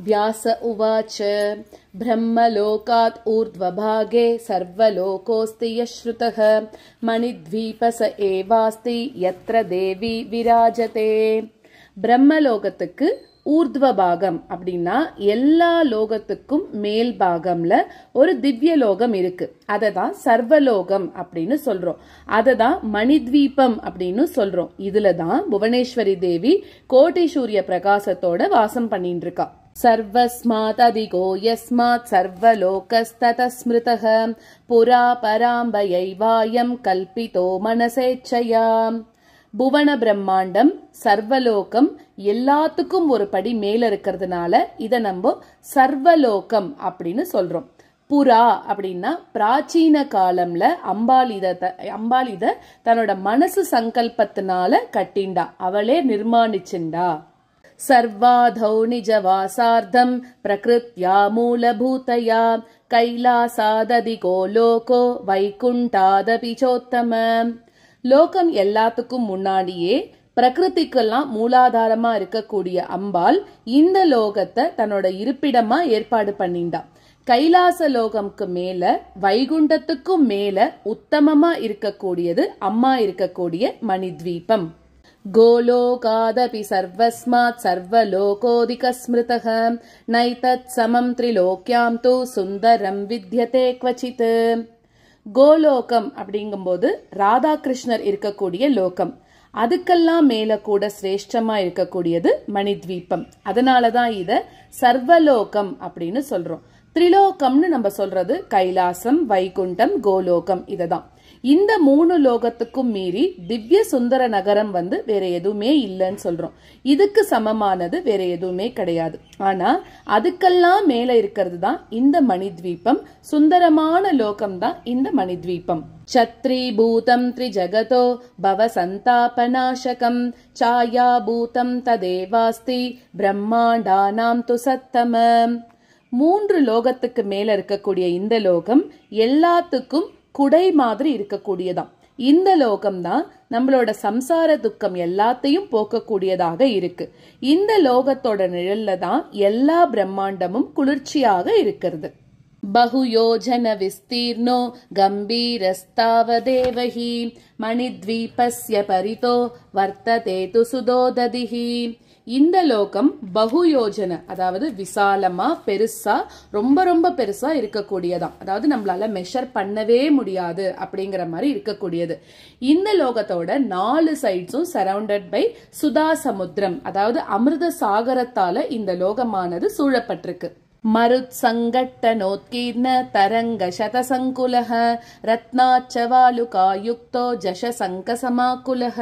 व्यास उवाच ब्रह्मलोकात् ऊर्ध्वभागे सर्वलोकोऽस्ति यश्रुतः मणिद्वीपस एवास्ति यत्र देवी विराजते. பிரம்மலோகத்துக்கு ஊர்த்வ பாகம் அப்படின்னா எல்லா லோகத்துக்கும் மேல் பாகம்ல ஒரு திவ்ய லோகம் இருக்கு. அததான் சர்வலோகம் அப்படின்னு சொல்றோம். அததான் மணித்வீபம் அப்படின்னு சொல்றோம். இதுலதான் புவனேஸ்வரி தேவி கோட்டி சூரிய பிரகாசத்தோட வாசம் பண்ணிட்டு இருக்கா. सर्वस्मात् अधिको यस्मात् सर्वलोकस्ततः स्मृतः पुरा पराम्बयैवायं कल्पितो मनसेच्छया. புவன பிரம்மாண்டம் சர்வலோகம் எல்லாத்துக்கும் ஒரு படி மேல இருக்கிறதுனால இத நம்ம சர்வலோகம் அப்படின்னு சொல்றோம். புரா அப்படின்னா பிராச்சீன காலம்ல அம்பாள் இத தன்னோட மனசு சங்கல்பத்தினால கட்டிண்டா, அவளே நிர்மாணிச்சுண்டா. सर्वाधौ निजवासार्धं प्रकृत्या मूलभूतया कैलासादधिको लोको வைகுண்டாதபி சோத்தம. லோகம் எல்லாத்துக்கும் முன்னாடியே பிரகிருதிக்கெல்லாம் மூலாதாரமா இருக்கக்கூடிய அம்பாள் இந்த லோகத்தை தன்னோட இருப்பிடமா ஏற்பாடு பண்ணிண்டா. கைலாச லோகம்க்கு மேல வைகுண்டத்துக்கும் மேல உத்தமமா இருக்கக்கூடியது அம்மா இருக்கக்கூடிய மணித்வீபம். गोलोकादपि सर्वस्मात् सर्वलोकोऽधिकस्मृतः नैतत् समं त्रिलोक्यां तु सुन्दरं विद्यते क्वचित्. கோலோகம் அப்படிங்கும்போது ராதாகிருஷ்ணர் இருக்கக்கூடிய லோகம், அதுக்கெல்லாம் மேல கூட சிரேஷ்டமா இருக்கக்கூடியது மணித்வீபம். அதனாலதான் இத சர்வலோகம் அப்படின்னு சொல்றோம். திரிலோகம்னு நம்ம சொல்றது கைலாசம், வைகுண்டம், கோலோகம். இததான் இந்த மூணு லோகத்துக்கும் மீறி திவ்ய சுந்தர நகரம் வேற எதுவுமே இல்லைன்னு சொல்றோம். இதுக்கு சமமானது வேற எதுவுமே கிடையாது. ஆனா அதுக்கெல்லாம் மேல இருக்கிறது தான் இந்த மணித்வீபம். சுந்தரமான லோகம் தான் இந்த மணித்வீபம். சத்ரீபூதம் த்ரிஜகதோ பவ சந்தாபநாசகம் சாயாபூதம் ததேவாஸ்தி பிரம்மாண்டானாம் து சத்தம. மூன்று லோகத்துக்கு மேல இருக்கக்கூடிய இந்த லோகம் எல்லாத்துக்கும் குடை மாதிரி இருக்கக்கூடியதாம். இந்த லோகம் தான் நம்மளோட சம்சார துக்கம் எல்லாத்தையும் போக்கக்கூடியதாக இருக்கு. இந்த லோகத்தோட நிழல்ல தான் எல்லா பிரம்மாண்டமும் குளிர்ச்சியாக இருக்கிறது. பகுயோஜன விஸ்தீர்ணோ கம்பீரஸ்தாவதேவஹி மணித்வீபஸ்ய பரிதோ வர்த்ததே து சுதோததிஹி. இந்த லோகம் பகுயோஜன, அதாவது விசாலமா பெருசா ரொம்ப ரொம்ப பெருசா இருக்கக்கூடியதான். அதாவது நம்மளால மெஷர் பண்ணவே முடியாது அப்படிங்கிற மாதிரி இருக்கக்கூடியது. இந்த லோகத்தோட 4 சைட்ஸும் சரவுண்டட் பை சுதா சமுத்திரம், அதாவது அமிர்த சாகரத்தால இந்த லோகமானது சூழப்பட்டிருக்கு. மருத் சங்கட்டனோத்கீர்ண தரங்க சதசங்குலஹ ரத்னாச்சவாலுகாயுக்தோ ஜஷ சங்க சமாகுலஹ.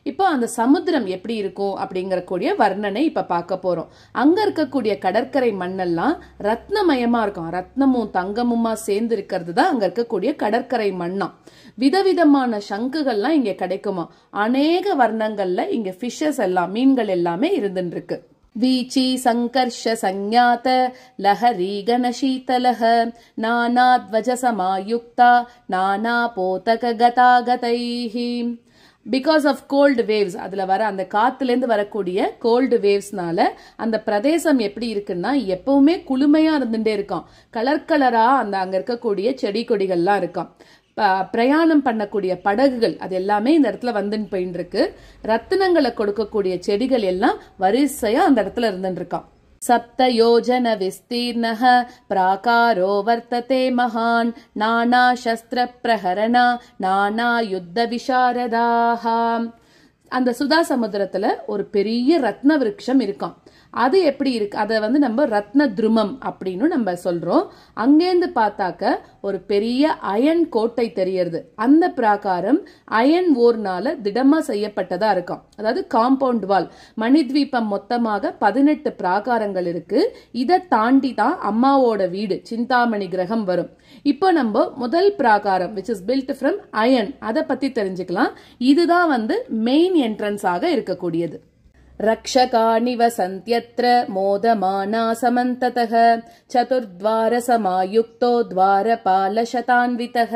இப்போ அந்த சமுத்திரம் எப்படி இருக்கும் அப்படிங்கிற கூடிய வர்ணனை இப்ப பார்க்க போறோம். அங்க இருக்கக்கூடிய கடற்கரை மண்ணெல்லாம் ரத்னமயமா இருக்கும். ரத்னமும் தங்கமுமா சேர்ந்து இருக்கிறது தான் அங்க இருக்கக்கூடிய கடற்கரை மண்ணா. விதவிதமான சங்குகள்லாம் இங்க கிடைக்குமா. அநேக வர்ணங்கள்ல இங்க ஃபிஷஸ் எல்லாம், மீன்கள் எல்லாமே இருந்துட்டு இருக்கு. வீச்சி சங்கர்ஷ சஞ்ஞாத லஹரி கணசீதலஹ நானாத்வஜ சமாயுக்தா நானா போதக கதாகதைஹி. பிகாஸ் ஆஃப் கோல்டு வேவ்ஸ், அதுல வர அந்த காத்துல இருந்து வரக்கூடிய கோல்டு வேவ்ஸ்னால அந்த பிரதேசம் எப்படி இருக்குன்னா எப்பவுமே குளுமையா இருந்துட்டே இருக்கான். கலர் கலரா அங்க இருக்கக்கூடிய செடி கொடிகள்லாம் இருக்கான். பிரயாணம் பண்ணக்கூடிய படகுகள் அது எல்லாமே இந்த இடத்துல வந்துன்னு போயிட்டு இருக்கு. ரத்தினங்களை கொடுக்கக்கூடிய செடிகள் எல்லாம் வரிசையா அந்த இடத்துல இருந்துட்டு இருக்கான். சப்தயோஜன விஸ்தீர்ணஹ பிராகாரோ வர்த்ததே மகான் நானா சஸ்திர பிரஹரணா நானா யுத்த விசாரதாஹ. அந்த சுதா சமுத்திரத்துல ஒரு பெரிய ரத்ன விருட்சம் இருக்கான். அது எப்படி இருக்கு, அதை நம்ம ரத்ன துருமம் அப்படின்னு நம்ம சொல்றோம். அங்கேருந்து பார்த்தாக்க ஒரு பெரிய அயன் கோட்டை தெரியறது. அந்த பிராகாரம் அயன் ஓர்னால திடமா செய்யப்பட்டதா இருக்கும். அதாவது காம்பவுண்ட் வால். மணித்வீபம் மொத்தமாக 18 பிராகாரங்கள் இருக்கு. இதை தாண்டி தான் அம்மாவோட வீடு சிந்தாமணி கிரகம் வரும். இப்போ நம்ம முதல் பிராகாரம் which is built from iron, அதை பத்தி தெரிஞ்சுக்கலாம். இதுதான் மெயின் என்ட்ரன்ஸ் ஆக இருக்கக்கூடியது. रक्षकाणि वसन्त्यत्र मोदमाना समन्ततः चतुर्द्वारसमायुक्तो द्वारपालशतान्वितः.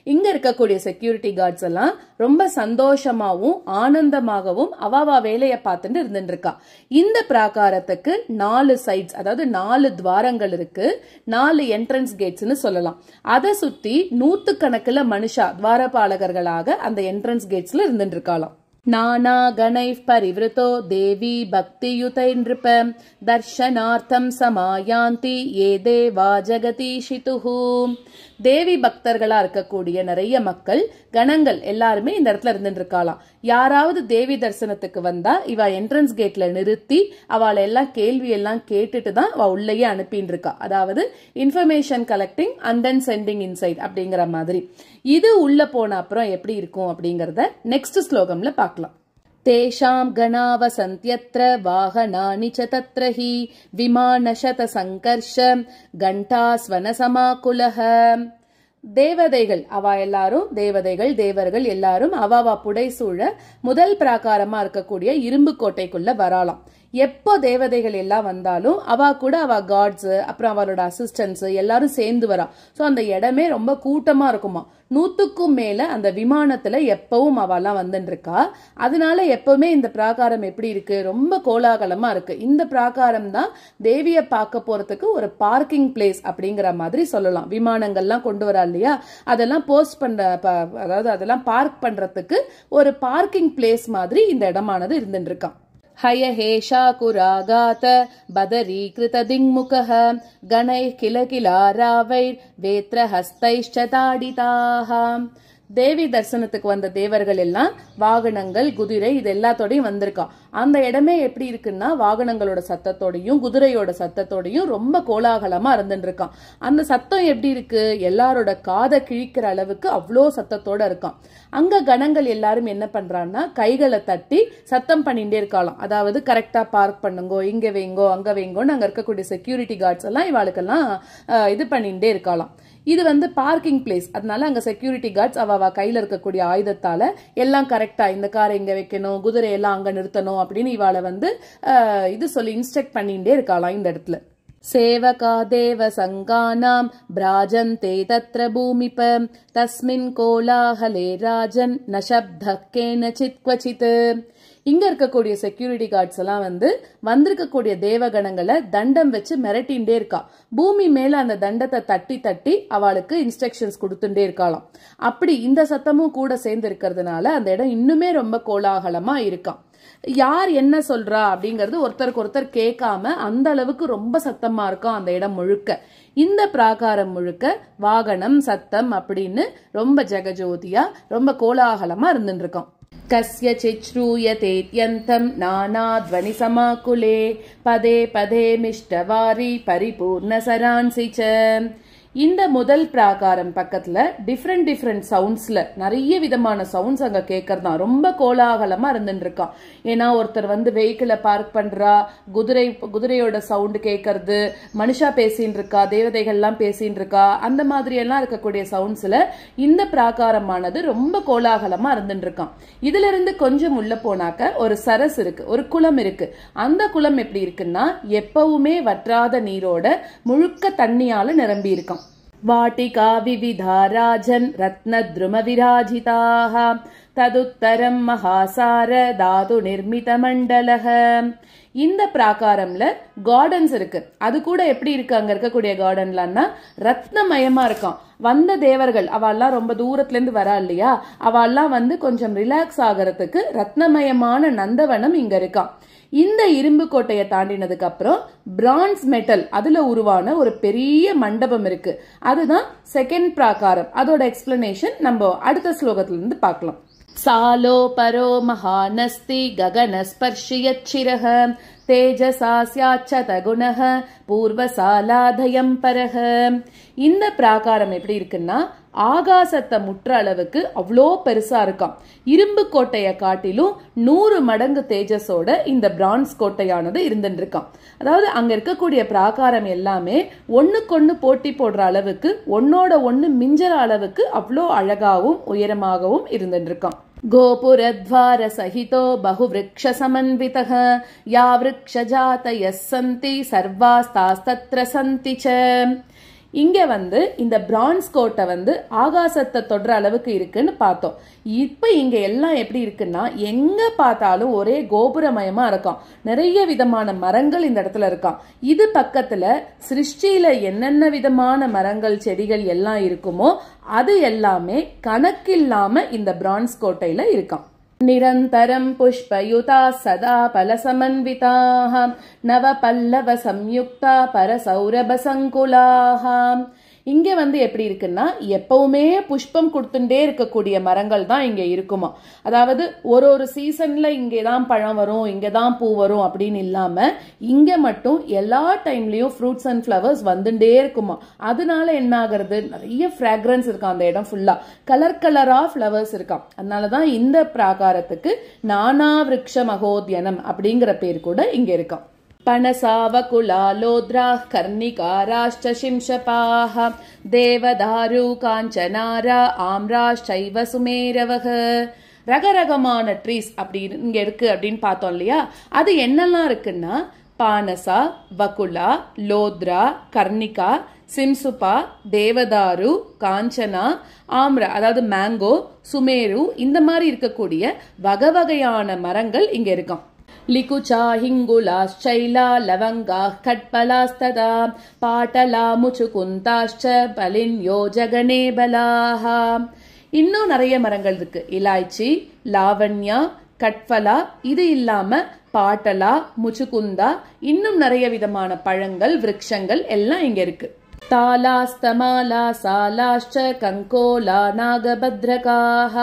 இங்க இருக்கக்கூடிய செக்யூரிட்டி கார்ட்ஸ் எல்லாம் ரொம்ப சந்தோஷமாவும் ஆனந்தமாகவும் அவாவா வேலையை பார்த்துட்டு இருந்துட்டு இருக்கா. இந்த பிராகாரத்துக்கு 4 சைட்ஸ், அதாவது 4 துவாரங்கள் இருக்கு, 4 என்ட்ரன்ஸ் கேட்ஸ்னு சொல்லலாம். அதை சுத்தி 100கணக்கில் மனுஷா துவாரபாலகர்களாக அந்த என்ட்ரன்ஸ் கேட்ஸ்ல இருந்துட்டு இருக்காளாம். नाना गणैः परिवृतो देवी भक्तियुतै नृप दर्शनार्थं समायान्ति ये देवा जगदीशितुः. தேவி பக்தர்களா இருக்கக்கூடிய நிறைய மக்கள் கணங்கள் எல்லாருமே இந்த இடத்துல இருந்துட்டு இருக்காளாம். யாராவது தேவி தரிசனத்துக்கு வந்தா இவ என்ட்ரன்ஸ் கேட்ல நிறுத்தி அவளை எல்லாம் கேள்வி எல்லாம் கேட்டுட்டு தான் அவ உள்ளேயே அனுப்பின்னு இருக்கா. அதாவது information collecting and then sending inside அப்படிங்கிற மாதிரி. இது உள்ள போன அப்புறம் எப்படி இருக்கும் அப்படிங்கறத நெக்ஸ்ட் ஸ்லோகம்ல பார்க்கலாம். तेषां गणा वसन्त्यत्र वाहनानि च तत्र हि विमानशतसङ्कर्ष घण्टास्वनसमाकुलः. தேவதைகள் அவ எல்லாரும் தேவதைகள் தேவர்கள் எல்லாரும் அவாவா புடைசூழ முதல் பிராகாரமா இருக்கக்கூடிய இரும்பு கோட்டைக்குள்ள வராலாம். எப்போ தேவதைகள் எல்லாம் வந்தாலும் அவ கூட அவ காட்ஸ் அப்புறம் அவளோட அசிஸ்டன்ஸ் எல்லாரும் சேர்ந்து வரா. சோ அந்த இடமே ரொம்ப கூட்டமா இருக்குமா. 100க்கும் மேல அந்த விமானத்துல எப்பவும் அவெல்லாம் வந்துட்டு இருக்கா. அதனால எப்பவுமே இந்த பிராகாரம் எப்படி இருக்கு, ரொம்ப கோலாகலமா இருக்கு. இந்த பிராகாரம் தான் தேவிய பார்க்க போறதுக்கு ஒரு பார்க்கிங் பிளேஸ் அப்படிங்கிற மாதிரி சொல்லலாம். விமானங்கள்லாம் கொண்டு வரா இல்லையா, அதெல்லாம் போஸ்ட் பண்ற, அதாவது அதெல்லாம் பார்க் பண்றதுக்கு ஒரு பார்க்கிங் பிளேஸ் மாதிரி இந்த இடமானது இருந்துட்டு இருக்கான். हयहेशाकुरागात बदरीकृत दिङ्मुखः गणैः किल किलारावैर् वेत्रहस्तैश्च ताडिताः. தேவி தரிசனத்துக்கு வந்த தேவர்கள் எல்லாம் வாகனங்கள் குதிரை இது எல்லாத்தோடையும் வந்திருக்கா. அந்த இடமே எப்படி இருக்குன்னா வாகனங்களோட சத்தத்தோடையும் குதிரையோட சத்தத்தோடையும் ரொம்ப கோலாகலமா இருந்துட்டு இருக்கான். அந்த சத்தம் எப்படி இருக்கு, எல்லாரோட காதை கிழிக்கிற அளவுக்கு அவ்வளோ சத்தத்தோட இருக்கான். அங்க கணங்கள் எல்லாரும் என்ன பண்றான்னா கைகளை தட்டி சத்தம் பண்ணிட்டே இருக்காளாம். அதாவது கரெக்டா பார்க் பண்ணுங்கோ, இங்க வைங்கோ அங்க வைங்கோன்னு அங்க இருக்கக்கூடிய செக்யூரிட்டி கார்ட்ஸ் எல்லாம் இவாளுக்கெல்லாம் இது பண்ணிட்டே இருக்காளாம். இது வந்து பார்க்கிங் பிளேஸ், அதனால அங்க செக்யூரிட்டி கார்ட்ஸ் அவ கையில இருக்கக்கூடிய ஆயுதத்தால எல்லாம் கரெக்டா இந்த காரை இங்க வைக்கணும், குதிரை எல்லாம் அங்க நிறுத்தணும் அப்படின்னு இவாளை வந்து இது சொல்லி இன்ஸ்ட்ரக்ட் பண்ணிட்டே இருக்காளாம் இந்த இடத்துல. सेवका देव संगानां भ्राजन्ते तत्र भूमिप तस्मिन् कोलाहले राजन् न शब्दः केनचित् क्वचित्. இங்க இருக்கக்கூடிய செக்யூரிட்டி கார்ட்ஸ் எல்லாம் வந்து வந்திருக்கக்கூடிய தேவகணங்களை தண்டம் வச்சு மிரட்டின்டே இருக்கா. பூமி மேல அந்த தண்டத்தை தட்டி தட்டி அவளுக்கு இன்ஸ்ட்ரக்ஷன்ஸ் கொடுத்துட்டே இருக்காளாம். அப்படி இந்த சத்தமும் கூட சேர்ந்து இருக்கிறதுனால அந்த இடம் இன்னுமே ரொம்ப கோலாகலமா இருக்காம். யார் என்ன சொல்றா அப்படிங்கறது ஒருத்தருக்கு ஒருத்தர் கேட்காம அந்த அளவுக்கு ரொம்ப சத்தமா இருக்கும் அந்த இடம் முழுக்க. இந்த பிராகாரம் முழுக்க வாகனம் சத்தம் அப்படின்னு ரொம்ப ஜெகஜோதியா ரொம்ப கோலாகலமா இருந்துட்டு இருக்கோம். कस्यचित् श्रूयतेत्यन्तं नानाध्वनि समाकुले पदे पदे मिष्टवारी परिपूर्णसरांसि च. இந்த முதல் பிராகாரம் பக்கத்துல டிஃப்ரெண்ட் சவுண்ட்ஸ்ல நிறைய விதமான சவுண்ட்ஸ் அங்க கேட்கறதா ரொம்ப கோலாகலமா இருந்துட்டு இருக்கான். ஏன்னா ஒருத்தர் வந்து வெஹிக்கிளை பார்க் பண்றா, குதிரையோட சவுண்ட் கேட்கறது, மனுஷா பேசின்னு இருக்கா, தேவதைகள்லாம் பேசின்னு இருக்கா, அந்த மாதிரி எல்லாம் இருக்கக்கூடிய சவுண்ட்ஸ்ல இந்த பிராகாரமானது ரொம்ப கோலாகலமா இருந்துட்டு இருக்கான். இதுல இருந்து கொஞ்சம் உள்ள போனாக்க ஒரு சரஸ் இருக்கு, ஒரு குளம் இருக்கு. அந்த குளம் எப்படி இருக்குன்னா எப்பவுமே வற்றாத நீரோட முழுக்க தண்ணியால நிரம்பி இருக்கான். वाटिका विविधा राजन् रत्नद्रुम विराजिताः तदुत्तरं महासार धातु निर्मित मण्डलः. இந்த பிராகாரம்ல கார்டன்ஸ் இருக்கு. அது கூட எப்படி இருக்கு, அங்க இருக்கக்கூடிய கார்டன்லன்னா ரத்னமயமா இருக்கான். வந்த தேவர்கள் அவெல்லாம் ரொம்ப தூரத்துல இருந்து வரா இல்லையா, அவெல்லாம் வந்து கொஞ்சம் ரிலாக்ஸ் ஆகிறதுக்கு ரத்னமயமான நந்தவனம் இங்க இருக்கான். இந்த இரும்பு கோட்டையை தாண்டினதுக்கு அப்புறம் பிரான்ஸ் மெட்டல் அதுல உருவான ஒரு பெரிய மண்டபம் இருக்கு. அதுதான் செகண்ட் பிராகாரம். அதோட எக்ஸ்பிளனேஷன் நம்ம அடுத்த ஸ்லோகத்துல இருந்து பார்க்கலாம். सालो परो महानस्ति गगनस्पर्शियच्छिरः तेजसा स्याच्चत गुणः पूर्वसालाधयं परः. இந்த பிராகாரம் எப்படி இருக்குன்னா ஆகாசத்தை முற்ற அளவுக்கு அவ்வளோ பெருசா இருக்காம். இரும்பு கோட்டையை காட்டிலும் 100 மடங்கு தேஜஸோட இந்த பிரான்ஸ் கோட்டையானது இருந்துட்டு இருக்கான். அதாவது அங்க இருக்கக்கூடிய பிராகாரம் எல்லாமே ஒண்ணுக்கொன்னு போட்டி போடுற அளவுக்கு ஒன்னோட ஒண்ணு மிஞ்சற அளவுக்கு அவ்வளோ அழகாவும் உயரமாகவும் இருந்துட்டு இருக்கான். गोपुरद्वार सहितो बहुवृक्ष समन्वितः या वृक्षजातयः सन्ति सर्वास्तास्तत्र सन्ति च. இங்க இந்த பிரான்ஸ் கோட்டை ஆகாசத்தை தொடுற அளவுக்கு இருக்குன்னு பார்த்தோம். இப்ப இங்க எல்லாம் எப்படி இருக்குன்னா எங்க பார்த்தாலும் ஒரே கோபுரமயமா இருக்கும். நிறைய விதமான மரங்கள் இந்த இடத்துல இருக்காம். இது பக்கத்துல சிருஷ்டியில என்னென்ன விதமான மரங்கள் செடிகள் எல்லாம் இருக்குமோ அது எல்லாமே கணக்கில்லாம இந்த பிரான்ஸ் கோட்டையில இருக்காம். निरन्तरं पुष्पयुता सदा फलसमन्विताः नव पल्लव संयुक्ता परसौरभ संकुलाः. இங்க எப்படி இருக்குன்னா எப்பவுமே புஷ்பம் கொடுத்துட்டே இருக்கக்கூடிய மரங்கள் தான் இங்க இருக்குமா. அதாவது ஒரு சீசன்ல இங்கதான் பழம் வரும் இங்கதான் பூ வரும் அப்படின்னு இல்லாம இங்க மட்டும் எல்லா டைம்லயும் ஃப்ரூட்ஸ் அண்ட் ஃபிளவர்ஸ் வந்துட்டே இருக்குமா. அதனால என்ன ஆகுறது, நிறைய ஃப்ராக்ரன்ஸ் இருக்கும் அந்த இடம் ஃபுல்லா, கலர் கலரா ஃபிளவர்ஸ் இருக்காம். அதனாலதான் இந்த பிராகாரத்துக்கு நானா விருக்ஷ மகோத்யனம் அப்படிங்கிற பேர் கூட இங்க இருக்கும். पनसा वकुला लोद्राः कर्णिकाराश्च शिंशपाः देवदारु काञ्चनारा आम्राश्चैव सुमेरवः. ரகரகமான ட்ரீஸ் அப்படி இங்க இருக்கு அப்படின்னு பார்த்தோம் இல்லையா. அது என்னெல்லாம் இருக்குன்னா பானசா, வகுலா, லோத்ரா, கர்ணிகா, சிம்சுபா, தேவதாரு, காஞ்சனா, ஆம்ரா அதாவது மேங்கோ, சுமேரு இந்த மாதிரி இருக்கக்கூடிய வகை வகையான மரங்கள் இங்க இருக்கும். लिकुचा हिंगुलाश्चैला लवंगाः खट्पलास्तदा पाटला मुचुकुंताश्च बलिन्यो जगने बलाः. இன்னும் நிறைய மரங்கள் இருக்கு. இலாய்ச்சி, லாவண்யா, கட்பலா, இது இல்லாம பாட்டலா, முச்சுகுந்தா, இன்னும் நிறைய விதமான பழங்கள் விருட்சங்கள் எல்லாம் இங்க இருக்கு. तालास्तमाला सालाश्च कंकोला नागभद्रकाः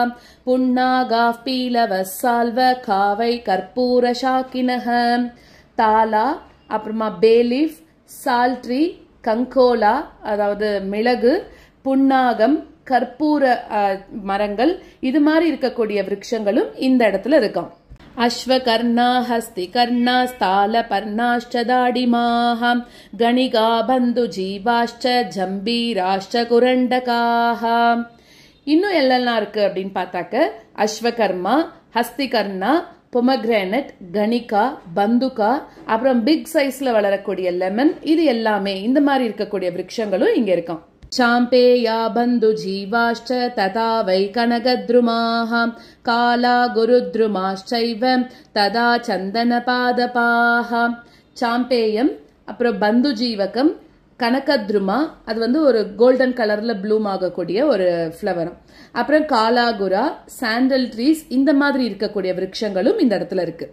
पुन्नागाः पीलवः साल्व खावै कर्पूरशाकिनः. தாலா, அப்புறமா பேலீஃப், சால்ட்ரி, கங்கோலா அதாவது மிளகு, புன்னாகம், கற்பூர மரங்கள், இது மாதிரி இருக்கக்கூடிய விருட்சங்களும் இந்த இடத்துல இருக்கும். अश्वकर्णा हस्तिकर्णा स्थालपर्णाश्च दाडिमाः गणिका बन्धुजीवाश्च जम्बीराश्च कुरण्डकाः. இன்னும் எல்லாம் இருக்கு அப்படின்னு பார்த்தாக்க அஸ்வகர்மா, ஹஸ்திகர்ணா, பொமக்ரானட், கணிகா, பந்துகா, அப்புறம் பிக் சைஸ்ல வளரக்கூடிய லெமன், இது எல்லாமே இந்த மாதிரி இருக்கக்கூடிய விருட்சங்களும் இங்க இருக்கும். चाम्पेया बन्धुजीवाश्च तथा वै कनकद्रुमाः काला गुरुद्रुमाश्चैव तदा चन्दनपादपाः. சாம்பேயம், அப்புறம் பந்து ஜீவகம், கனகத்ருமா, அது ஒரு கோல்டன் கலர்ல ப்ளூம் ஆகக்கூடிய ஒரு ஃப்ளவரும், அப்புறம் காலாகுரா, சாண்டல் ட்ரீஸ், இந்த மாதிரி இருக்கக்கூடிய விருட்சங்களும் இந்த இடத்துல இருக்கு.